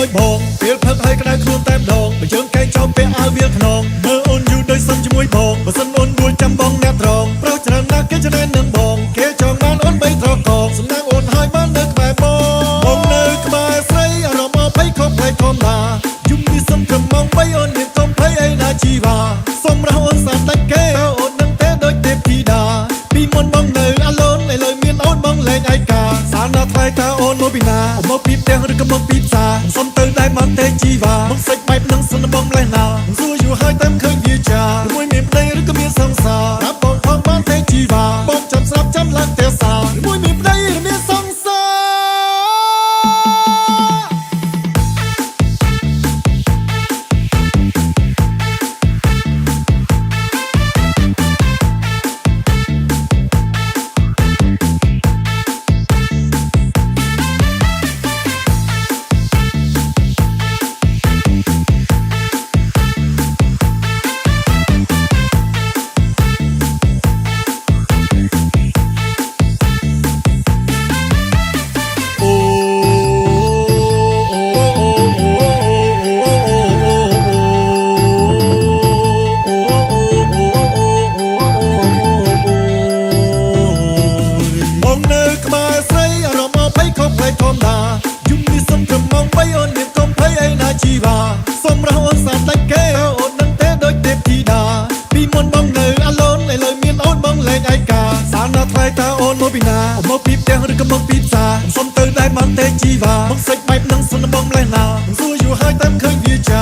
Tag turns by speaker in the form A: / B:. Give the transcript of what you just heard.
A: ឲ្យបងពេលផឹកហើយក្តៅខ្លួនតែម្ដងបើយើងកែងចោលពាក់អាវវាលខ្នងមើលអូនយូរដោយសិនជាមួយបងបើសិនអូនដួលចាំបងអ្នកត្រង់ប្រុសច្រើនណាស់គេច្រើននឹងបងគេចង់បានអូនបីត្រកកសំណាងអូនហើយបាននៅក្បែរបងនៅក្បែរស្រីអារម្មណ៍អភ័យខំផ្លែខំណាយំនេះសុំកំងបីអូនមានកុំភ័យអីណាជីវ៉ាសុំរហូតសាច់តែគេអូននឹងទេដូចទេពធីតាពីមុនបងនៅអាឡូនឥឡូវមានអូនបងលែងឯកាសាណាថ្លៃតើអូនមកពីណាមកពីផ្ទះឬក៏មកពីផ្សារសុំទៅដែរមកទេជីវ៉ាមកសាច់បែបនឹងសុំបងម្លេះណាសួរយូរហើយតែមិនឃើញវាចាមួយមានប្តីឬក៏មានសង្សាររាប់បងផងបានទេជីវ៉ាបងចាំស្រាប់ចាំឡើងផ្ទះសារមួយមានប្តីឬមានសង្សារយំនេះសុំកំងបីអូនមានកុំភ័យអីណាជីវ៉ាសុំរហូតសាច់តែគេអូននឹងទេដូចទេពធីតាពីមុនបងនៅអាឡូនឥឡូវមានអូនបងលែងឯកាសាណាថ្លៃតើអូនមកពីណាមកពីផ្ទះឬក៏មកពីផ្សារសុំទៅដែរមកទេជីវ៉ាមកសាច់បែបនឹងសុំបងម្លេះណាសួរយូរហើយតែមិនឃើញវាចា